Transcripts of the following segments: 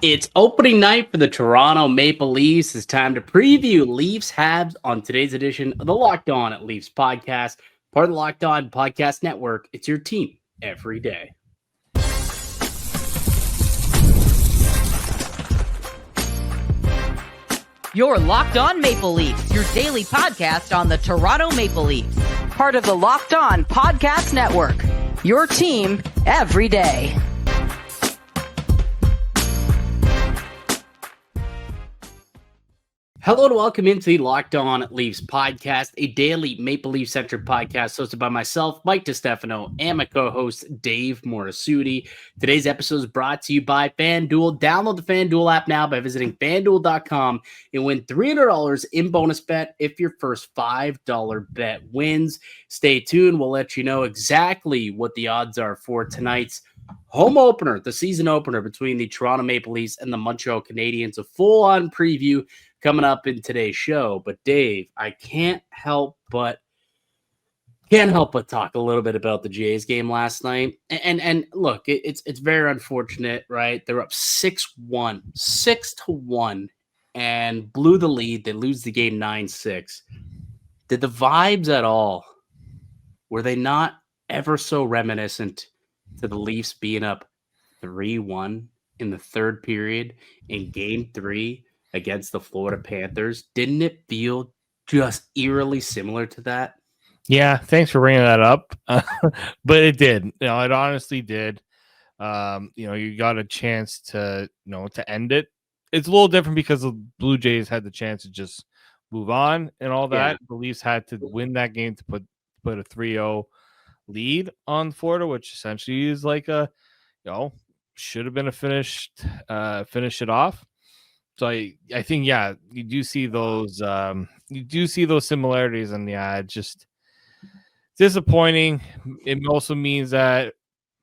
It's opening night for the Toronto Maple Leafs. It's time to preview Leafs Habs on today's edition of the Locked On at Leafs podcast, part of the Locked On Podcast Network. It's your team every day. You're Locked On Maple Leafs, your daily podcast on the Toronto Maple Leafs, part of the Locked On Podcast Network. Your team every day. Hello and welcome into the Locked On Leafs podcast, a daily Maple Leaf-centric podcast hosted by myself, Mike DiStefano, and my co-host, Dave Morassutti. Today's episode is brought to you by FanDuel. Download the FanDuel app now by visiting FanDuel.com and win $300 in bonus bet if your first $5 bet wins. Stay tuned. We'll let you know exactly what the odds are for tonight's home opener, the season opener between the Toronto Maple Leafs and the Montreal Canadiens. A full-on preview coming up in today's show. But Dave, I can't help but talk a little bit about the Jays game last night. And look, it's very unfortunate, right? They're up 6-1, 6-1, and blew the lead. They lose the game 9-6. Did the vibes at all, were they not ever so reminiscent to the Leafs being up 3-1 in the third period in game 3 against the Florida Panthers? Didn't it feel just eerily similar to that? Yeah, thanks for bringing that up. But it did. It honestly did. You got a chance to end it. It's a little different because the Blue Jays had the chance to just move on and all that. Yeah. The Leafs had to win that game to put a 3-0 lead on Florida, which essentially is like should have been a finish it off. So I think, yeah, you do see those similarities, and yeah, it's just disappointing. It also means that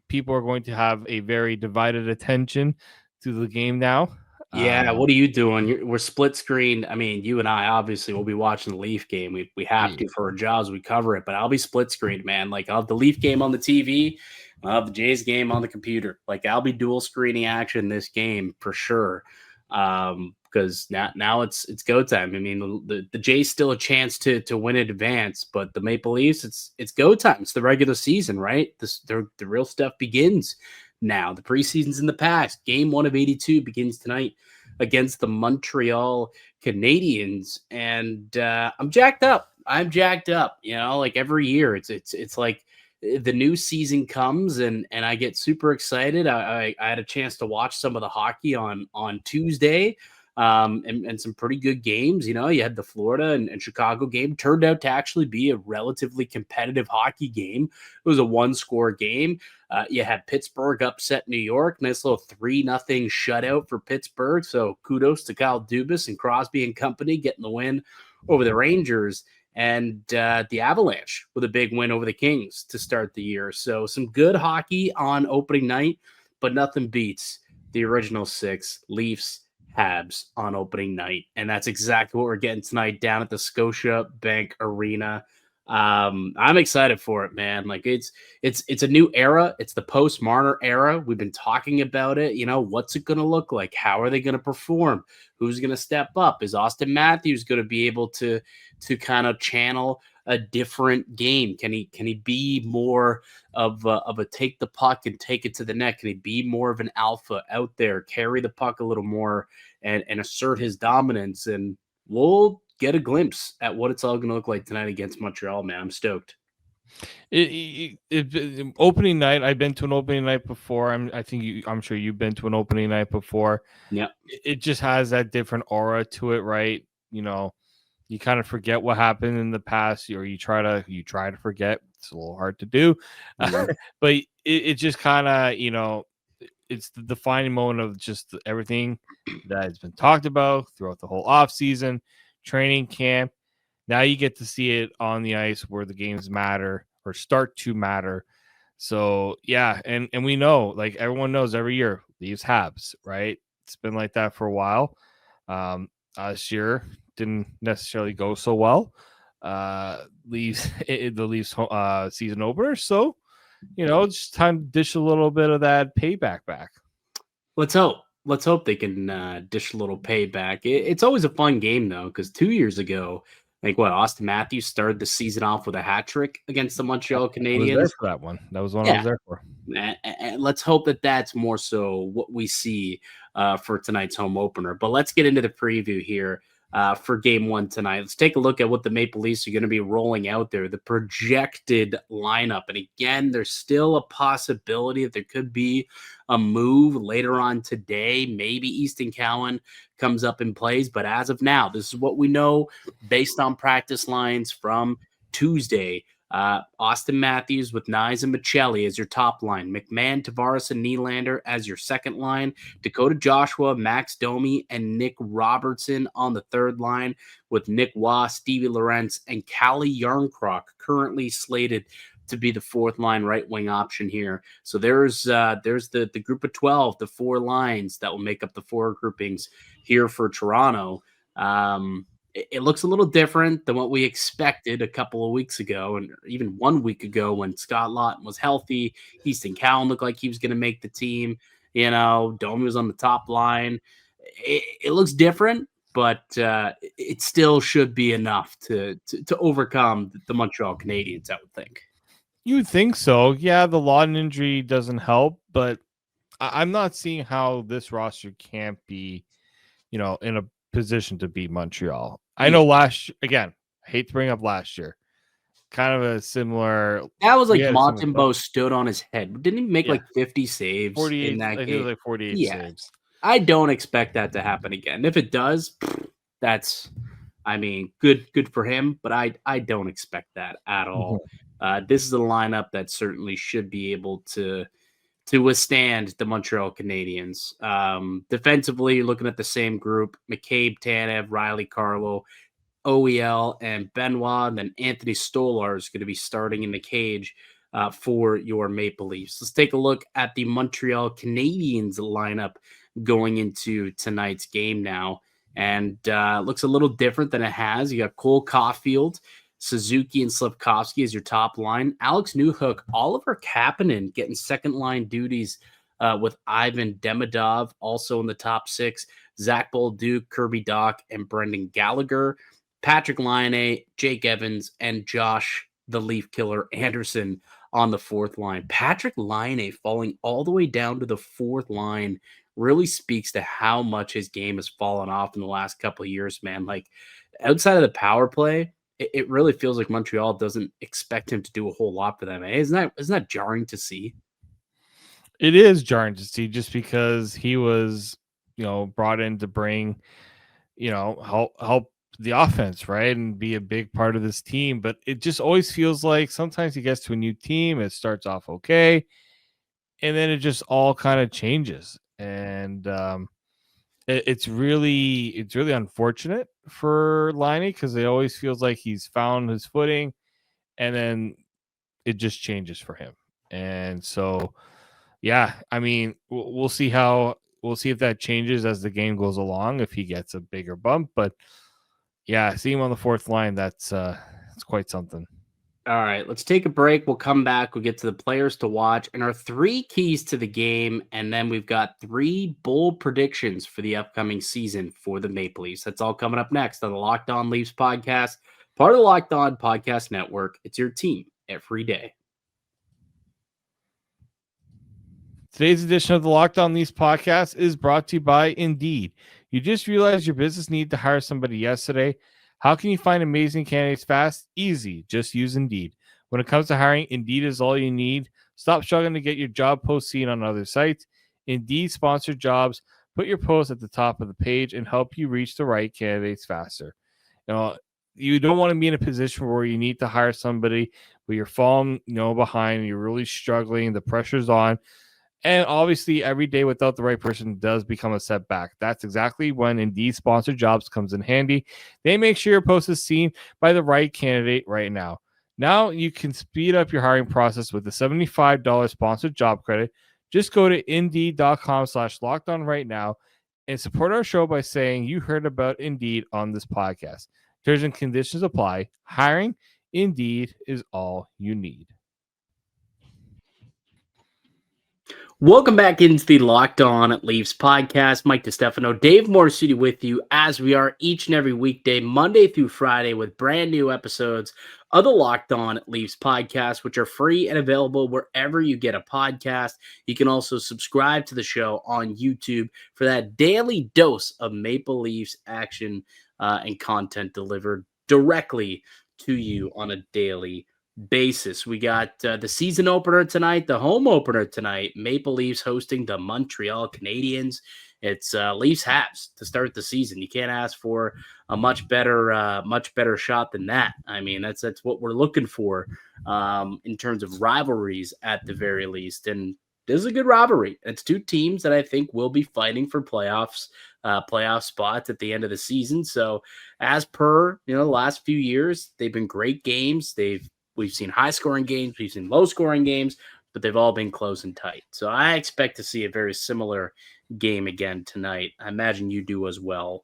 people are going to have a very divided attention to the game now. Yeah, what are you doing? We're split screened. I mean, you and I obviously will be watching the Leaf game. We have to for our jobs. We cover it, but I'll be split screened, man. Like, I'll have the Leaf game on the TV, I'll have the Jays game on the computer. Like, I'll be dual screening action this game for sure. Because now it's go time. I mean, the Jays still a chance to win in advance, but the Maple Leafs, it's go time. It's the regular season, right? The real stuff begins now. The preseason's in the past. Game 1 of 82 begins tonight against the Montreal Canadiens, and I'm jacked up. You know, like every year, it's like the new season comes and I get super excited. I had a chance to watch some of the hockey on Tuesday, and some pretty good games. You know, you had the Florida and Chicago game. Turned out to actually be a relatively competitive hockey game. It was a 1-score game. You had Pittsburgh upset New York. Nice little 3-0 shutout for Pittsburgh. So kudos to Kyle Dubas and Crosby and company getting the win over the Rangers. And the Avalanche with a big win over the Kings to start the year. So some good hockey on opening night, but nothing beats the original 6 Leafs Habs on opening night. And that's exactly what we're getting tonight down at the Scotiabank Arena. I'm excited for it, man. Like it's a new era. It's the post-Marner era. We've been talking about it. You know, what's it going to look like? How are they going to perform? Who's going to step up? Is Austin Matthews going to be able to kind of channel a different game? Can he be more of a take the puck and take it to the net? Can he be more of an alpha out there, carry the puck a little more and assert his dominance? And we'll get a glimpse at what it's all going to look like tonight against Montreal, man. I'm stoked. Opening night, I've been to an opening night before. I'm sure you've been to an opening night before. Yeah. It just has that different aura to it, right? You know, you kind of forget what happened in the past, or you try to forget. It's a little hard to do. Mm-hmm. But it just kind of, you know, it's the defining moment of just everything that has been talked about throughout the whole offseason, training camp. Now you get to see it on the ice where the games matter or start to matter. So, yeah, and we know, like everyone knows every year, Leafs Habs, right? It's been like that for a while. This year didn't necessarily go so well. The Leafs season opener. So, you know, it's time to dish a little bit of that payback back. Let's hope. let's hope they can dish a little payback. It's always a fun game though, because 2 years ago, like what Austin Matthews started the season off with a hat trick against the Montreal I was there Canadiens. for that one. That was one I Yeah, was there for. and let's hope that that's more so what we see for tonight's home opener. But let's get into the preview here for game one tonight. Let's take a look at what the Maple Leafs are going to be rolling out there, the projected lineup. And again, there's still a possibility that there could be a move later on today. Maybe Easton Cowan comes up and plays. But as of now, this is what we know based on practice lines from Tuesday. Austin Matthews with Knies and Michelli as your top line. McMahon, Tavares, and Nylander as your second line. Dakota Joshua, Max Domi, and Nick Robertson on the third line with Nick Waugh, Stevie Lorentz, and Callie Yarncroc currently slated to be the fourth line right wing option here. So there's the group of 12, the four lines that will make up the four groupings here for Toronto. It looks a little different than what we expected a couple of weeks ago, and even 1 week ago when Scott Laughton was healthy. Easton Cowan looked like he was going to make the team. Domi was on the top line. It looks different, but it still should be enough to overcome the Montreal Canadiens, I would think. You would think so. Yeah, the Laughton injury doesn't help, but I'm not seeing how this roster can't be, in a position to beat Montreal. I know I hate to bring up last year. Kind of a similar. That was like Montembeault stood on his head. Didn't he make like 50 saves 48, in that game? I think it was like 48 saves. I don't expect that to happen again. If it does, that's, good for him, but I don't expect that at all. This is a lineup that certainly should be able to withstand the Montreal Canadiens. Defensively, you're looking at the same group: McCabe, Tanev, Riley, Carlo, OEL, and Benoit. And then Anthony Stolarz is going to be starting in the cage for your Maple Leafs. Let's take a look at the Montreal Canadiens lineup going into tonight's game now. And looks a little different than it has. You got Cole Caulfield, Suzuki, and Slafkovsky as your top line. Alex Newhook, Oliver Kapanen getting second line duties with Ivan Demidov also in the top six. Zach Bolduc, Kirby Dach, and Brendan Gallagher. Patrick Laine, Jake Evans, and Josh the Leaf Killer Anderson on the fourth line. Patrick Laine falling all the way down to the fourth line really speaks to how much his game has fallen off in the last couple of years, man. Like, outside of the power play, it really feels like Montreal doesn't expect him to do a whole lot for them. Isn't that jarring to see? It is jarring to see, just because he was, brought in to bring, help the offense, right, and be a big part of this team. But it just always feels like sometimes he gets to a new team, it starts off okay, and then it just all kind of changes. And it's really unfortunate for Laine, because it always feels like he's found his footing, and then it just changes for him. And so, yeah, we'll see if that changes as the game goes along, if he gets a bigger bump. But yeah, see him on the fourth line, that's quite something. All right, let's take a break. We'll come back. We'll get to the players to watch and our three keys to the game. And then we've got three bold predictions for the upcoming season for the Maple Leafs. That's all coming up next on the Locked On Leafs podcast, part of the Locked On Podcast Network. It's your team every day. Today's edition of the Locked On Leafs podcast is brought to you by Indeed. You just realized your business needed to hire somebody yesterday. How can you find amazing candidates fast? Easy. Just use Indeed. When it comes to hiring, Indeed is all you need. Stop struggling to get your job post seen on other sites. Indeed sponsored jobs put your post at the top of the page and help you reach the right candidates faster. You don't want to be in a position where you need to hire somebody, but you're falling, behind, you're really struggling, the pressure's on. And obviously, every day without the right person does become a setback. That's exactly when Indeed sponsored jobs comes in handy. They make sure your post is seen by the right candidate right now. Now you can speed up your hiring process with the $75 sponsored job credit. Just go to Indeed.com/lockedon right now and support our show by saying you heard about Indeed on this podcast. Terms and conditions apply. Hiring Indeed is all you need. Welcome back into the Locked On Leafs podcast. Mike DiStefano, Dave Morassutti with you as we are each and every weekday, Monday through Friday, with brand new episodes of the Locked On Leafs podcast, which are free and available wherever you get a podcast. You can also subscribe to the show on YouTube for that daily dose of Maple Leafs action and content delivered directly to you on a daily basis. We got the season opener tonight, the home opener tonight. Maple Leafs hosting the Montreal Canadiens. It's Leafs Habs to start the season. You can't ask for a much better shot than that. I mean, that's what we're looking for in terms of rivalries at the very least. And this is a good rivalry. It's two teams that I think will be fighting for playoff spots at the end of the season. So, as per the last few years, they've been great games. We've seen high-scoring games, we've seen low-scoring games, but they've all been close and tight. So I expect to see a very similar game again tonight. I imagine you do as well,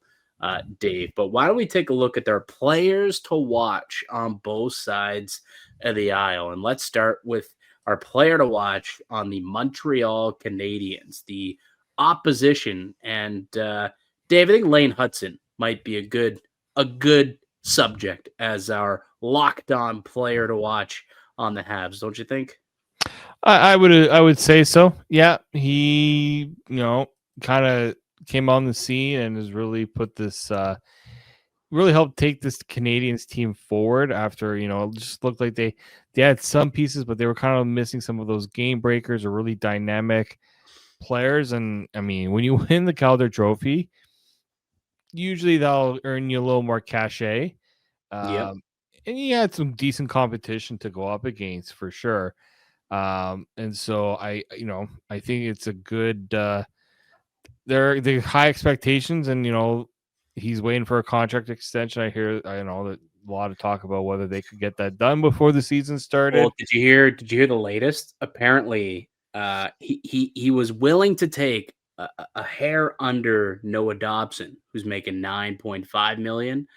Dave. But why don't we take a look at their players to watch on both sides of the aisle? And let's start with our player to watch on the Montreal Canadiens, the opposition. And Dave, I think Lane Hutson might be a good subject as our locked on player to watch on the Habs, don't you think? I would say so. Yeah, he kind of came on the scene and has really put this really helped take this Canadiens team forward after it just looked like they had some pieces, but they were kind of missing some of those game breakers or really dynamic players. And I mean, when you win the Calder Trophy, usually that'll earn you a little more cachet. Yep. And he had some decent competition to go up against for sure. And so I think it's a good. There are the high expectations, and he's waiting for a contract extension. I know that a lot of talk about whether they could get that done before the season started. Well, did you hear the latest? Apparently, he was willing to take a hair under Noah Dobson, who's making $9.5 million.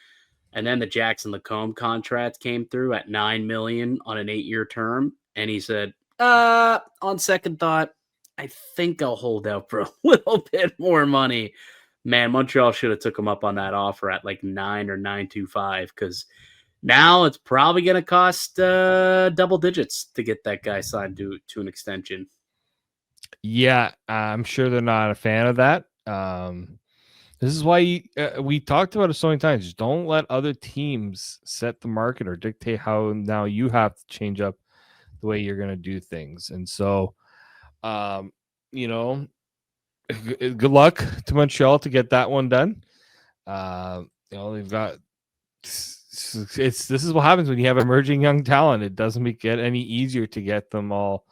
And then the Jackson Lacombe contract came through at $9 million on an 8-year term. And he said, on second thought, I think I'll hold out for a little bit more money. Man, Montreal should have took him up on that offer at like 9 or 9.25, because now it's probably going to cost double digits to get that guy signed to an extension. Yeah, I'm sure they're not a fan of that. This is why we talked about it so many times. Just don't let other teams set the market or dictate how now you have to change up the way you're going to do things. And so, good luck to Montreal to get that one done. They've got this is what happens when you have emerging young talent. It doesn't get any easier to get them all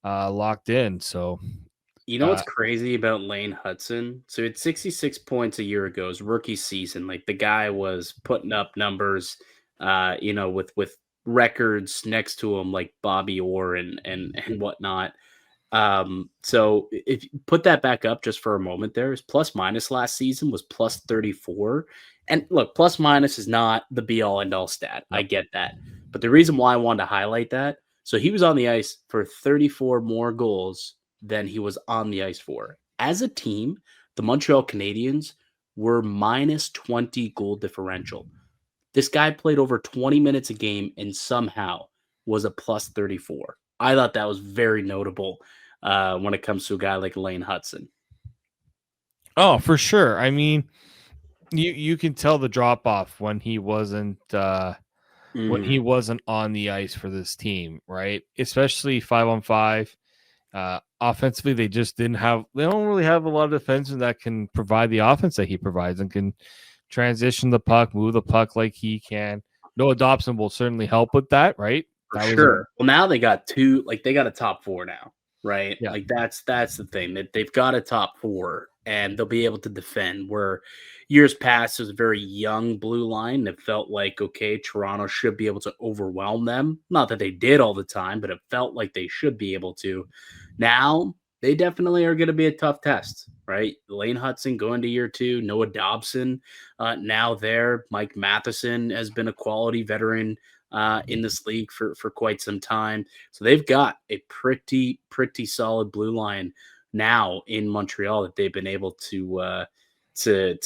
locked in. So. You know what's crazy about Lane Hutson? So it's 66 points a year ago, his rookie season. Like, the guy was putting up numbers, with records next to him, like Bobby Orr and whatnot. So if you put that back up just for a moment, there, his plus minus last season was plus 34. And look, plus minus is not the be all end all stat. I get that. But the reason why I wanted to highlight that, so he was on the ice for 34 more goals than he was on the ice for. As a team, the Montreal Canadiens were minus 20 goal differential. This guy played over 20 minutes a game and somehow was a plus 34. I thought that was very notable when it comes to a guy like Lane Hutson. Oh, for sure. I mean, you can tell the drop off when he wasn't when he wasn't on the ice for this team, right? Especially 5-on-5. Offensively, they don't really have a lot of defensemen that can provide the offense that he provides and can transition the puck, move the puck like he can. Noah Dobson will certainly help with that, right? For sure. Well, now they got they got a top four now, right? Yeah. Like that's the thing, that they've got a top four and they'll be able to defend, where years past it was a very young blue line that felt like, okay, Toronto should be able to overwhelm them. Not that they did all the time, but it felt like they should be able to. Now they definitely are going to be a tough test, right? Lane Hutson going to year 2, Noah Dobson now there. Mike Matheson has been a quality veteran in this league for quite some time. So they've got a pretty solid blue line now in Montreal that they've been able to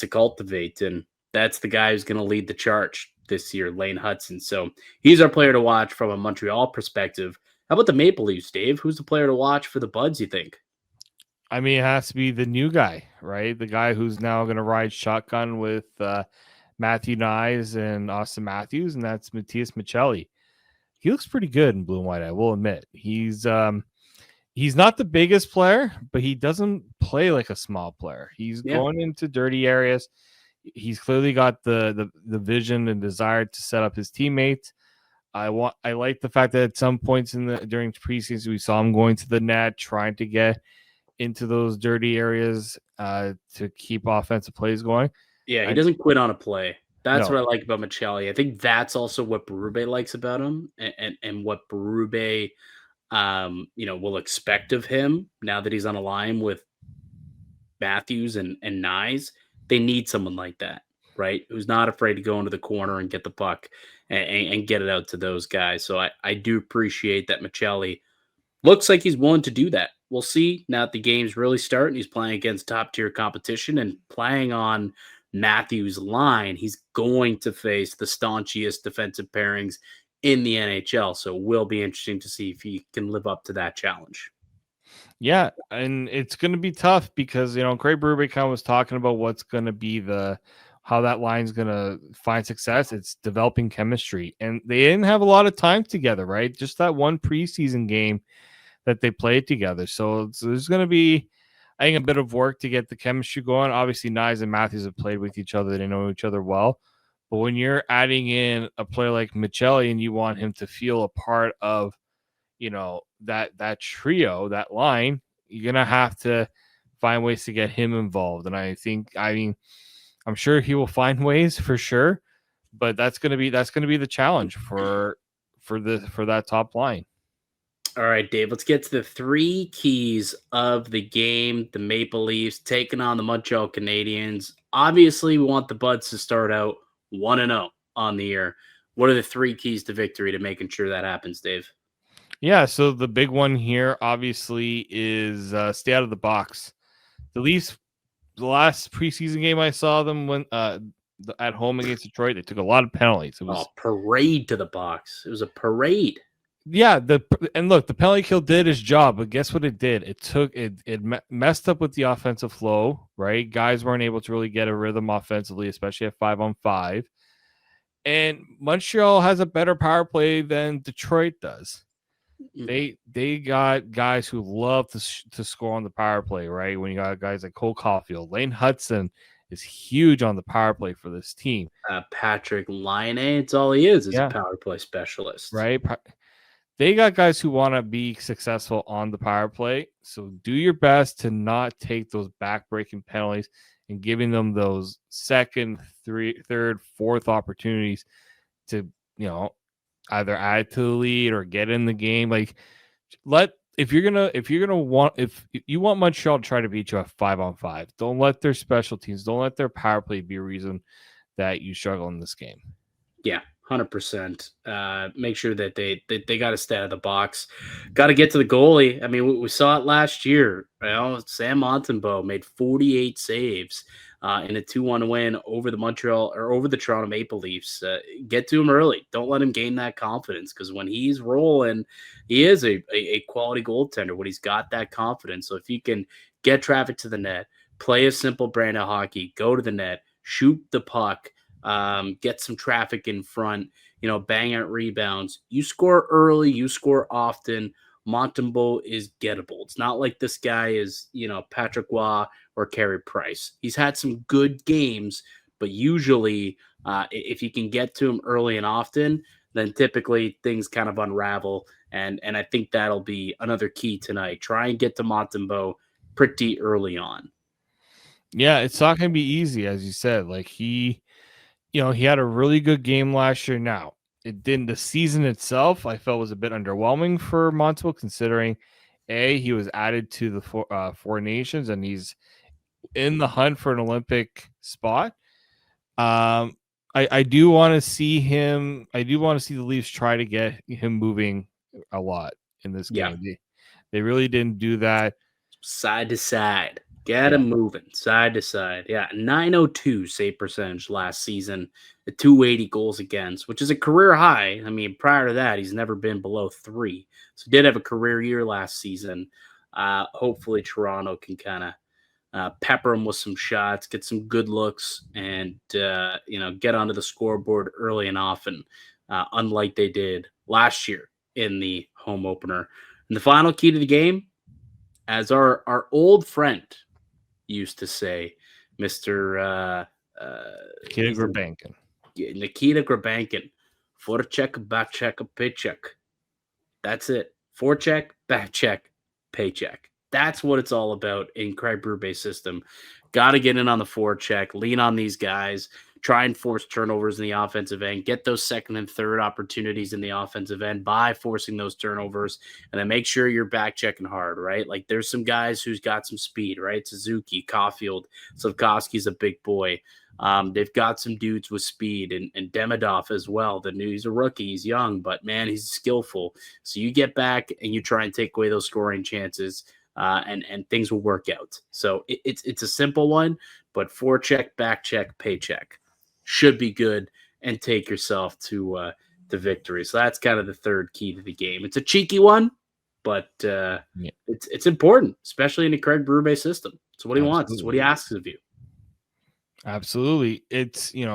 cultivate, and that's the guy who's going to lead the charge this year, Lane Hudson. So he's our player to watch from a Montreal perspective. How about the Maple Leafs, Dave? Who's the player to watch for the Buds, you think? I mean, it has to be the new guy, right? The guy who's now going to ride shotgun with Matthew Knies and Austin Matthews, and that's Matthias Michelli. He looks pretty good in blue and white, I will admit. He's not the biggest player, but he doesn't play like a small player. He's going into dirty areas. He's clearly got the vision and desire to set up his teammates. I like the fact that at some points during preseason we saw him going to the net, trying to get into those dirty areas to keep offensive plays going. Yeah, he doesn't quit on a play. That's what I like about Michelli. I think that's also what Berube likes about him, and what Berube, will expect of him now that he's on a line with Matthews and Knies. They need someone like that, right? Who's not afraid to go into the corner and get the puck and get it out to those guys. So I do appreciate that Michelli looks like he's willing to do that. We'll see now that the game's really starting. He's playing against top-tier competition and playing on Matthews' line. He's going to face the staunchiest defensive pairings in the NHL. So it will be interesting to see if he can live up to that challenge. Yeah, and it's going to be tough because, Craig Berube kind of was talking about what's going to be how that line's going to find success. It's developing chemistry, and they didn't have a lot of time together, right? Just that one preseason game that they played together. So there's going to be, I think, a bit of work to get the chemistry going. Obviously, Knies and Matthews have played with each other. They know each other well. But when you're adding in a player like Michelli and you want him to feel a part of, that trio, that line, you're going to have to find ways to get him involved. And I'm sure he will find ways for sure, but that's going to be the challenge for that top line. All right, Dave, let's get to the three keys of the game. The Maple Leafs taking on the Montreal Canadiens. Obviously, we want the Buds to start out 1-0 on the year. What are the three keys to victory to making sure that happens, Dave? Yeah, so the big one here, obviously, is stay out of the box. The Leafs, the last preseason game I saw them when at home against Detroit, they took a lot of penalties. It was parade to the box. It was a parade. Yeah, the penalty kill did its job, but guess what it did? It messed up with the offensive flow, right? Guys weren't able to really get a rhythm offensively, especially at 5-on-5. And Montreal has a better power play than Detroit does. They got guys who love to score on the power play, right? When you got guys like Cole Caulfield, Lane Hudson is huge on the power play for this team. Patrick Laine, it's all he is a power play specialist, right? They got guys who want to be successful on the power play. So do your best to not take those back-breaking penalties and giving them those second, third, fourth opportunities to, either add to the lead or get in the game. Like, if you want Montreal to try to beat you at 5-on-5, don't let their special teams, don't let their power play be a reason that you struggle in this game. Yeah. 100%. Make sure that they got to stay out of the box. Got to get to the goalie. I mean, we saw it last year. Sam Montembeault made 48 saves in a 2-1 win over the Toronto Maple Leafs. Get to him early. Don't let him gain that confidence, because when he's rolling, he is a quality goaltender when he's got that confidence. So if you can get traffic to the net, play a simple brand of hockey, go to the net, shoot the puck, get some traffic in front, bang out rebounds. You score early, you score often. Montembeault is gettable. It's not like this guy is, Patrick Waugh or Carey Price. He's had some good games, but usually if you can get to him early and often, then typically things kind of unravel. And I think that'll be another key tonight. Try and get to Montembeault pretty early on. Yeah, it's not going to be easy, as you said. Like he had a really good game last year. Now, the season itself, I felt, was a bit underwhelming for Montembeault, considering he was added to the Four Nations and he's in the hunt for an Olympic spot. I do want to see him. I do want to see the Leafs try to get him moving a lot in this game. They really didn't do that. Side to side. Get Yeah. him moving side to side. Yeah, 902 save percentage last season, the 280 goals against, which is a career high. I mean, prior to that, he's never been below 3. So he did have a career year last season. Hopefully Toronto can kind of pepper him with some shots, get some good looks, and get onto the scoreboard early and often, unlike they did last year in the home opener. And the final key to the game, as our old friend used to say, Mr. Nikita Grabankin. Nikita Grabankin, forecheck, back check, paycheck. That's it. Forecheck, back check, paycheck. That's what it's all about in Craig Berube's system. Got to get in on the forecheck, lean on these guys, try and force turnovers in the offensive end, get those second and third opportunities in the offensive end by forcing those turnovers, and then make sure you're back checking hard, right? Like there's some guys who's got some speed, right? Suzuki, Caulfield, Slavkovsky's a big boy. They've got some dudes with speed and Demidov as well. He's a rookie, he's young, but man, he's skillful. So you get back and you try and take away those scoring chances, and things will work out. So it's a simple one, but forecheck, back check, paycheck should be good and take yourself to victory. So that's kind of the third key to the game. It's a cheeky one, but it's important, especially in the Craig Berube system. It's what he wants. It's what he asks of you. Absolutely. It's, he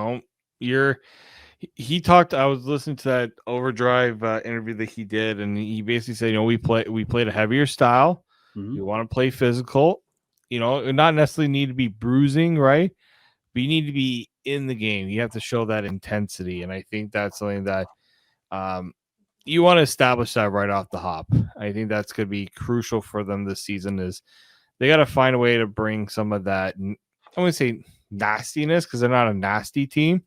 talked, I was listening to that Overdrive interview that he did, and he basically said, we played a heavier style. Mm-hmm. We want to play physical, not necessarily need to be bruising, right? But you need to be in the game. You have to show that intensity. And I think that's something that you want to establish that right off the hop. I think that's going to be crucial for them this season. Is they got to find a way to bring some of that, I wouldn't say nastiness, because they're not a nasty team,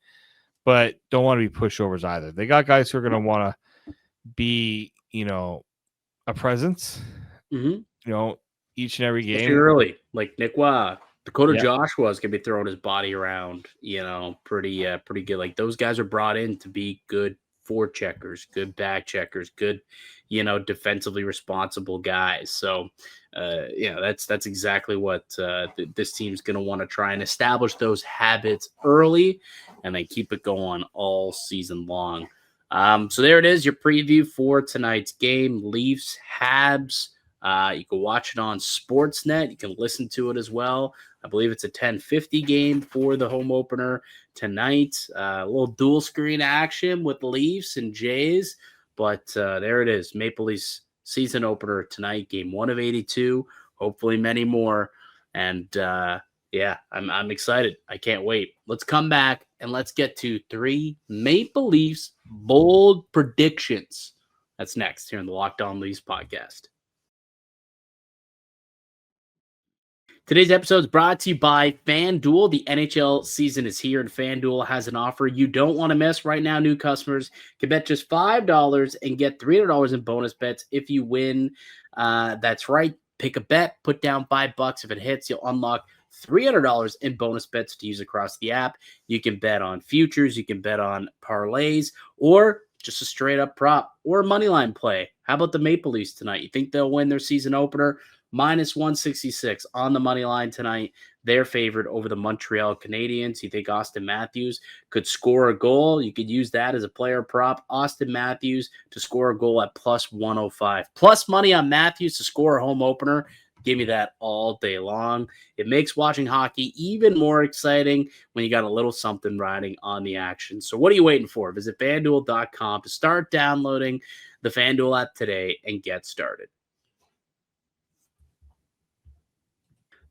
but don't want to be pushovers either. They got guys who are going to want to be, a presence, each and every game. Especially early, like Nick Waugh. Dakota Joshua is going to be throwing his body around, pretty good. Like those guys are brought in to be good forecheckers, good back checkers, good, defensively responsible guys. So, that's exactly what this team's going to want to try and establish those habits early and then keep it going all season long. So there it is, your preview for tonight's game, Leafs, Habs. You can watch it on Sportsnet. You can listen to it as well. I believe it's a 10:50 game for the home opener tonight. A little dual screen action with Leafs and Jays. But there it is, Maple Leafs season opener tonight, game 1 of 82. Hopefully many more. And I'm excited. I can't wait. Let's come back and let's get to 3 Maple Leafs bold predictions. That's next here in the Locked On Leafs podcast. Today's episode is brought to you by FanDuel. The NHL season is here, and FanDuel has an offer you don't want to miss. Right now, new customers can bet just $5 and get $300 in bonus bets if you win. That's right. Pick a bet, put down $5. If it hits, you'll unlock $300 in bonus bets to use across the app. You can bet on futures, you can bet on parlays, or just a straight-up prop or a moneyline play. How about the Maple Leafs tonight? You think they'll win their season opener? Minus 166 on the money line tonight. They're favored over the Montreal Canadiens. You think Austin Matthews could score a goal? You could use that as a player prop. Austin Matthews to score a goal at plus 105. Plus money on Matthews to score a home opener. Give me that all day long. It makes watching hockey even more exciting when you got a little something riding on the action. So what are you waiting for? Visit FanDuel.com to start downloading the FanDuel app today and get started.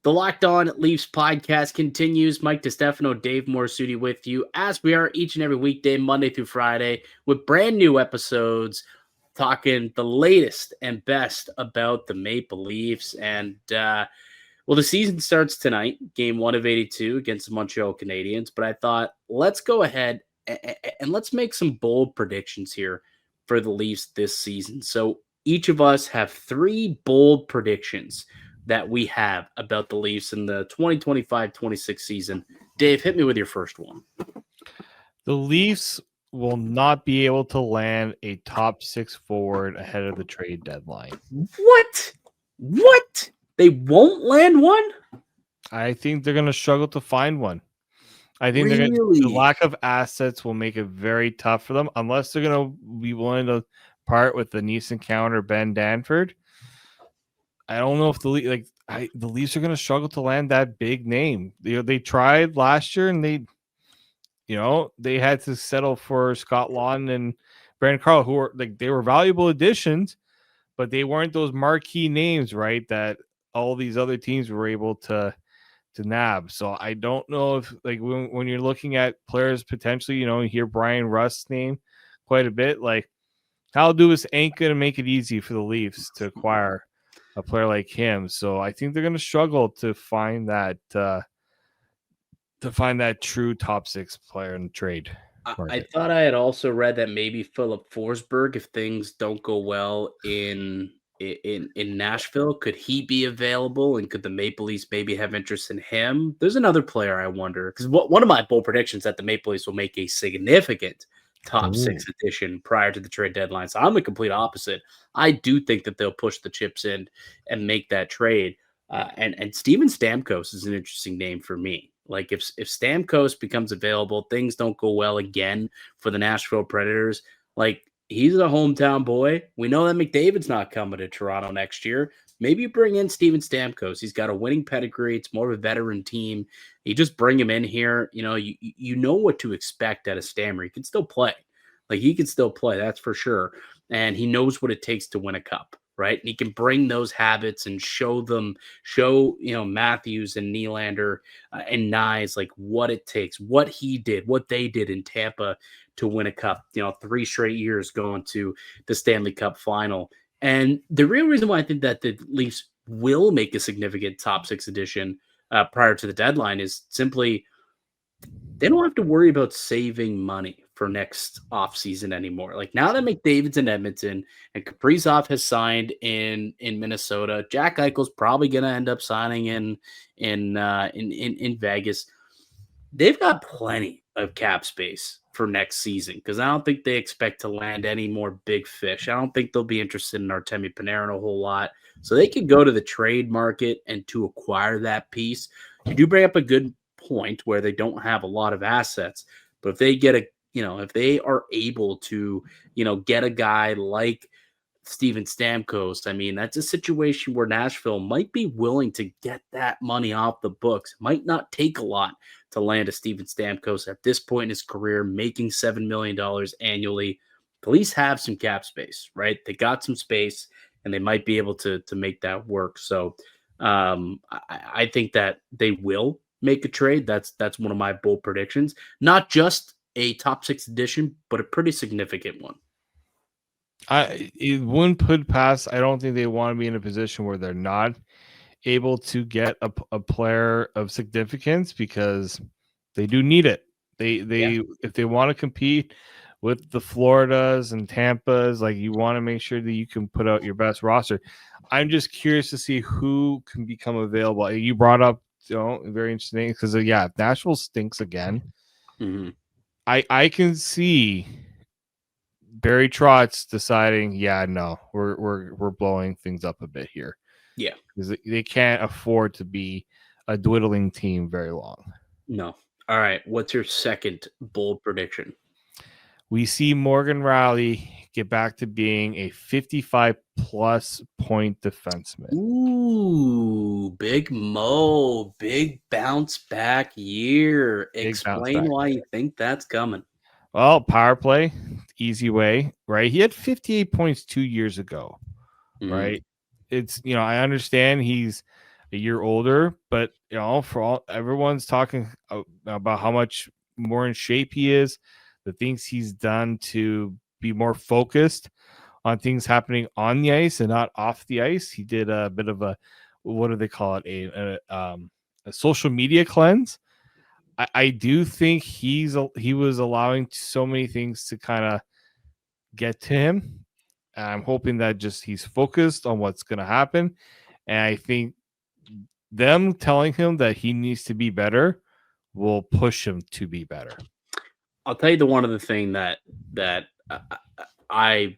The Locked On Leafs podcast continues. Mike DiStefano, Dave Morassutti with you, as we are each and every weekday, Monday through Friday, with brand new episodes talking the latest and best about the Maple Leafs. And, the season starts tonight, game 1 of 82 against the Montreal Canadiens. But I thought, let's go ahead and let's make some bold predictions here for the Leafs this season. So each of us have 3 bold predictions that we have about the Leafs in the 2025-26 season. Dave, hit me with your first one. The Leafs will not be able to land a top 6 forward ahead of the trade deadline. What? They won't land one? I think they're going to struggle to find one. I think Really? the lack of assets will make it very tough for them unless they're going to be willing to part with the Knies encounter Ben Danford. I don't know if the Leafs are going to struggle to land that big name. They tried last year and they had to settle for Scott Laughton and Brandon Carl, who were they were valuable additions, but they weren't those marquee names, right? That all these other teams were able to nab. So I don't know if when you're looking at players potentially, you hear Brian Rust's name quite a bit. Like Kyle Dubas ain't going to make it easy for the Leafs to acquire a player like him. So I think they're going to struggle to find that true top 6 player in the trade. I thought I had also read that maybe Philip Forsberg, if things don't go well in Nashville, could he be available, and could the Maple Leafs maybe have interest in him? There's another player I wonder, because one of my bold predictions that the Maple Leafs will make a significant top 6 addition prior to the trade deadline. So I'm the complete opposite. I do think that they'll push the chips in and make that trade. And Steven Stamkos is an interesting name for me. Like if Stamkos becomes available, things don't go well again for the Nashville Predators. Like he's a hometown boy. We know that McDavid's not coming to Toronto next year. Maybe you bring in Steven Stamkos. He's got a winning pedigree. It's more of a veteran team. You just bring him in here. You know what to expect out of Stammer. He can still play. Like he can still play. That's for sure. And he knows what it takes to win a cup. Right. And he can bring those habits and show Matthews and Nylander and Knies like what it takes, what he did, what they did in Tampa to win a cup, 3 straight years going to the Stanley Cup final. And the real reason why I think that the Leafs will make a significant top 6 addition prior to the deadline is simply they don't have to worry about saving money for next offseason anymore. Like now that McDavid's in Edmonton and Kaprizov has signed in Minnesota, Jack Eichel's probably going to end up signing in Vegas. They've got plenty of cap space for next season because I don't think they expect to land any more big fish. I don't think they'll be interested in Artemi Panarin a whole lot. So they can go to the trade market and to acquire that piece. You do bring up a good point where they don't have a lot of assets, but if they get if they are able to, get a guy like Steven Stamkos, I mean, that's a situation where Nashville might be willing to get that money off the books. It might not take a lot to land a Steven Stamkos at this point in his career, making $7 million annually. The Leafs have some cap space, right? They got some space and they might be able to make that work. So I think that they will make a trade. That's one of my bold predictions. Not just a top 6 addition, but a pretty significant one. It wouldn't put past. I don't think they want to be in a position where they're not able to get a player of significance because they do need it. If they want to compete with the Floridas and Tampas, like you want to make sure that you can put out your best roster. I'm just curious to see who can become available. You brought up, very interesting because if Nashville stinks again, I can see Barry Trotz deciding, we're blowing things up a bit here. Yeah, because they can't afford to be a dwindling team very long. No. All right. What's your second bold prediction? We see Morgan Rielly get back to being a 55-plus point defenseman. Ooh, Big Mo, big bounce back year. Explain why you think that's coming. Well, power play, easy way, right? He had 58 points 2 years ago, right? It's, I understand he's a year older, but, everyone's talking about how much more in shape he is, the things he's done to be more focused on things happening on the ice and not off the ice. He did a bit of a, what do they call it? A social media cleanse. I do think he was allowing so many things to kind of get to him. I'm hoping that he's focused on what's going to happen. And I think them telling him that he needs to be better will push him to be better. I'll tell you the one other thing that I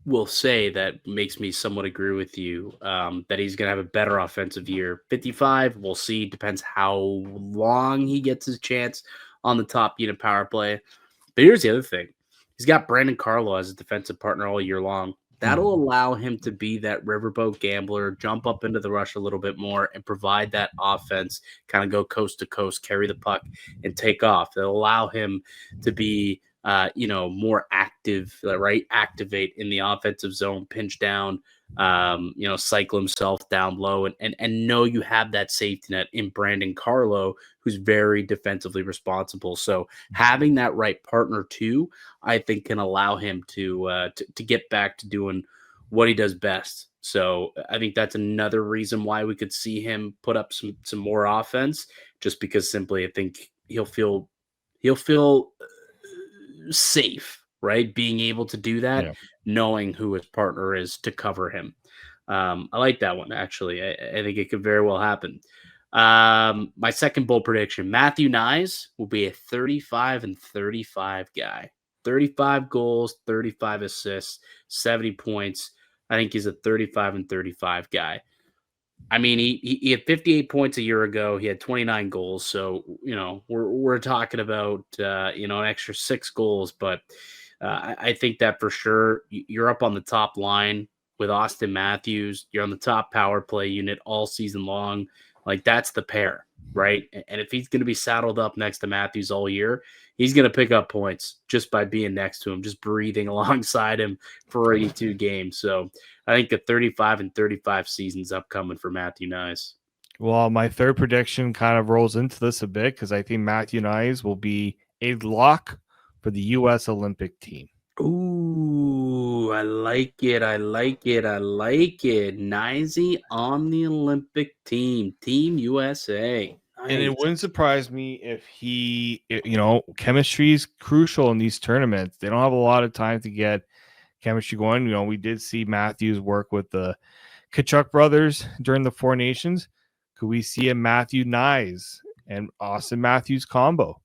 will say that makes me somewhat agree with you, that he's going to have a better offensive year. 55, we'll see. Depends how long he gets his chance on the top unit power play. But here's the other thing. He's got Brandon Carlo as a defensive partner all year long. That'll allow him to be that riverboat gambler, jump up into the rush a little bit more, and provide that offense, kind of go coast to coast, carry the puck, and take off. It'll allow him to be, more active, right? Activate in the offensive zone, pinch down, cycle himself down low, and know you have that safety net in Brandon Carlo, who's very defensively responsible. So having that right partner too, I think, can allow him to get back to doing what he does best. So I think that's another reason why we could see him put up some more offense, just because simply I think he'll feel safe, right? Being able to do that, knowing who his partner is to cover him. I like that one, actually. I think it could very well happen. My second bold prediction, Matthew Knies will be a 35 and 35 guy. 35 goals, 35 assists, 70 points. I think he's a 35 and 35 guy. I mean, he had 58 points a year ago. He had 29 goals. So, we're talking about, an extra 6 goals. But I think that for sure you're up on the top line with Austin Matthews. You're on the top power play unit all season long. Like, that's the pair, right? And if he's going to be saddled up next to Matthews all year, he's going to pick up points just by being next to him, just breathing alongside him for 82 games. So I think the 35 and 35 season's upcoming for Matthew Knies. Well, my third prediction kind of rolls into this a bit because I think Matthew Knies will be a lock for the U.S. Olympic team. Ooh, I like it. Kniesy on the Olympic team, Team USA. Nice. And it wouldn't surprise me if chemistry is crucial in these tournaments. They don't have a lot of time to get chemistry going. We did see Matthews work with the Tkachuk brothers during the Four Nations. Could we see a Matthew Knies and Austin Matthews combo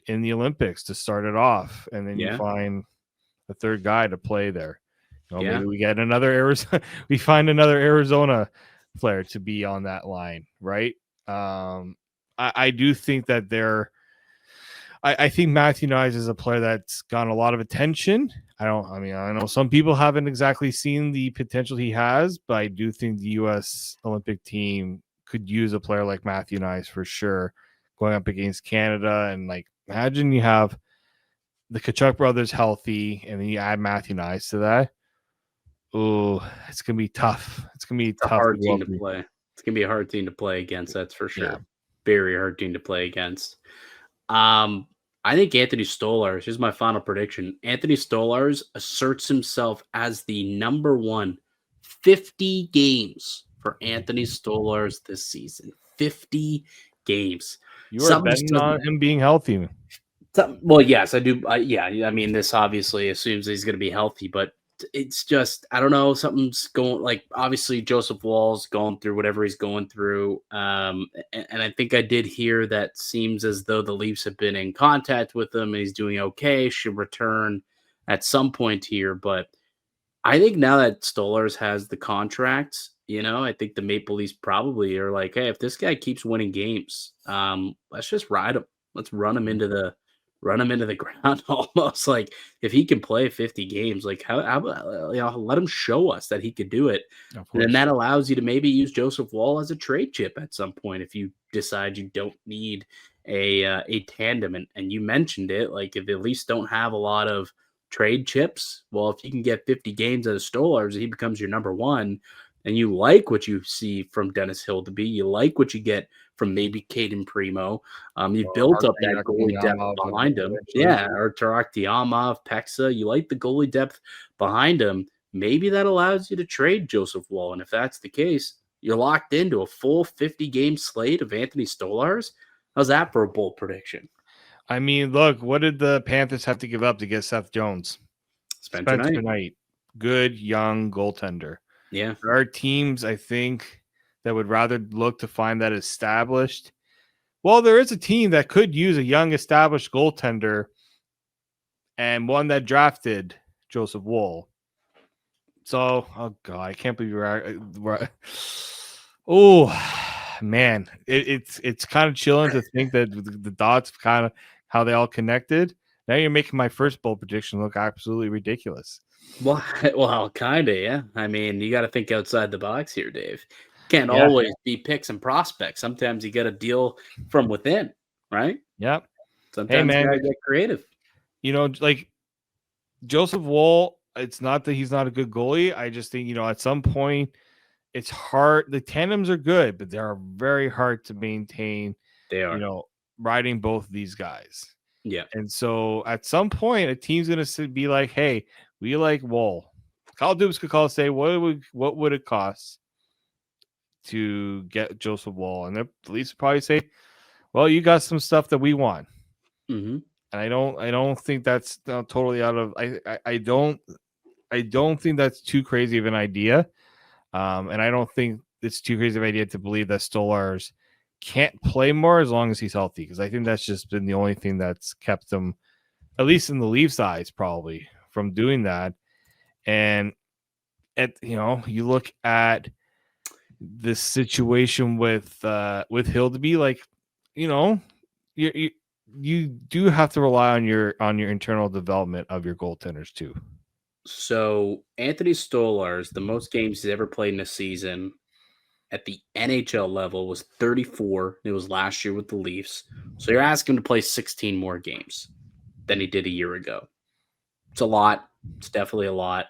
in the Olympics to start it off? And then you find a third guy to play there. Maybe we get another Arizona. We find another Arizona player to be on that line, right? I do think that I think Matthew Knies is a player that's gotten a lot of attention. I know some people haven't exactly seen the potential he has, but I do think the U.S. Olympic team could use a player like Matthew Knies for sure, going up against Canada. And imagine you have the Tkachuk brothers healthy, and then you add Matthew Knies to that. Oh, it's gonna be tough. It's gonna be a hard team to play. It's gonna be a hard team to play against. That's for sure. Yeah. Very hard team to play against. I think Anthony Stolarz. Here's my final prediction. Anthony Stolarz asserts himself as the number one. 50 games for Anthony Stolarz this season. 50 games. You are betting on him being healthy. Well, yes, I do. I mean, this obviously assumes he's going to be healthy, but it's just, I don't know, something's going, obviously Joseph Woll's going through whatever he's going through. And I think I did hear that seems as though the Leafs have been in contact with him and he's doing okay, should return at some point here. But I think now that Stolarz has the contract, I think the Maple Leafs probably are like, hey, if this guy keeps winning games, let's just ride him. Let's run him into the ground almost. Like, if he can play 50 games, how about, let him show us that he could do it. And then that allows you to maybe use Joseph Woll as a trade chip at some point if you decide you don't need a tandem. And you mentioned it, if the Leafs don't have a lot of trade chips, well, if you can get 50 games out of Stolarz, he becomes your number one. And you like what you see from Dennis Hildeby. You like what you get from maybe Caden Primo. You've built up that goalie depth behind him. Yeah, or Tarak Diamov, Pexa. You like the goalie depth behind him. Maybe that allows you to trade Joseph Woll. And if that's the case, you're locked into a full 50-game slate of Anthony Stolarz. How's that for a bold prediction? I mean, look, what did the Panthers have to give up to get Seth Jones? Spencer Knight. Good, young goaltender. Yeah. There are teams, I think, that would rather look to find that established. Well, there is a team that could use a young, established goaltender and one that drafted Joseph Woll. So, oh God, I can't believe we're oh man, it's kind of chilling to think that the dots kind of how they all connected. Now you're making my first bold prediction look absolutely ridiculous. Well, kind of, yeah. I mean, you got to think outside the box here, Dave. Can't Yeah. always be picks and prospects. Sometimes you got to deal from within, right? Yep. Sometimes man. you got to get creative. Like Joseph Woll, it's not that he's not a good goalie. I just think, at some point it's hard. The tandems are good, but they are very hard to maintain. They are. Riding both of these guys. Yeah. And so at some point, a team's going to be like, hey, we like Woll. Kyle Dubas could call and say, what would it cost to get Joseph Woll? And the Leafs would probably say, well, you got some stuff that we want. Mm-hmm. And I don't think that's totally out of I don't think that's too crazy of an idea. And I don't think it's too crazy of an idea to believe that Stolarz can't play more as long as he's healthy, because I think that's just been the only thing that's kept him, at least in the Leafs' eyes, probably from doing that. And you look at the situation with Hildeby, like, you do have to rely on your internal development of your goaltenders too. So Anthony Stolarz, the most games he's ever played in a season at the NHL level was 34. It was last year with the Leafs. So you're asking him to play 16 more games than he did a year ago. It's a lot. It's definitely a lot.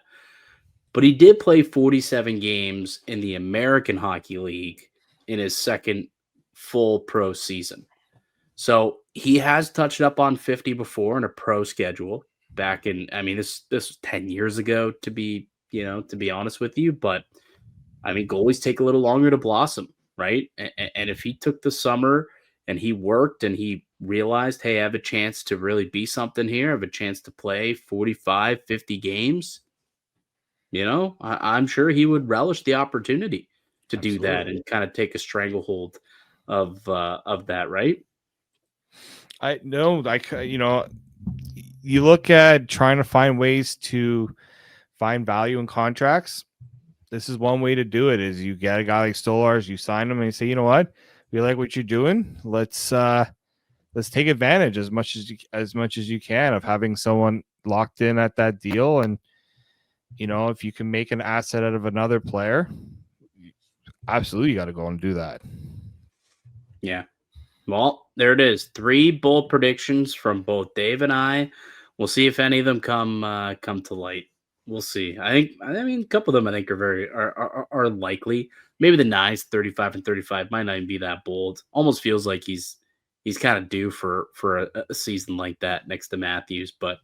But he did play 47 games in the American Hockey League in his second full pro season. So he has touched up on 50 before in a pro schedule back in, I mean, this was 10 years ago to be honest with you. But I mean, goalies take a little longer to blossom, right? And if he took the summer and he worked and he realized, hey, I have a chance to really be something here, I have a chance to play 45, 50 games, I'm sure he would relish the opportunity to do that and kind of take a stranglehold of that, right? You look at trying to find ways to find value in contracts. This is one way to do it, is you get a guy like Stolarz, you sign him and you say, you know what, we like what you're doing. Let's take advantage as much as you can of having someone locked in at that deal. And, if you can make an asset out of another player, absolutely you got to go and do that. Yeah. Well, there it is. 3 bold predictions from both Dave and I. We'll see if any of them come to light. We'll see. I mean, a couple of them I think are likely. Maybe the Knies 35 and 35 might not even be that bold. Almost feels like he's kind of due for a season like that next to Matthews. But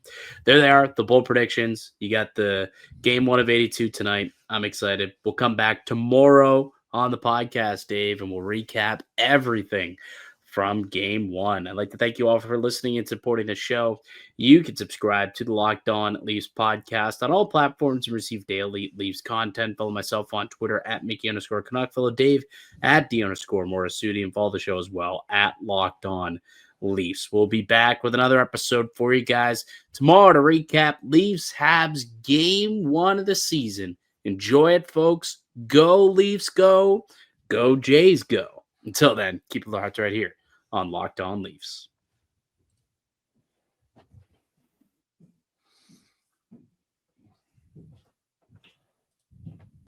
there they are, the bold predictions. You got the game 1 of 82 tonight. I'm excited. We'll come back tomorrow on the podcast, Dave, and we'll recap everything from game 1. I'd like to thank you all for listening and supporting the show. You can subscribe to the Locked On Leafs podcast on all platforms and receive daily Leafs content. Follow myself on Twitter at Mickey_Canuck. Follow Dave at D_Morassutti, and follow the show as well at Locked On Leafs. We'll be back with another episode for you guys tomorrow to recap Leafs Habs game 1 of the season. Enjoy it, folks. Go Leafs, go. Go Jays, go. Until then, keep the hearts right here on Locked On Leafs.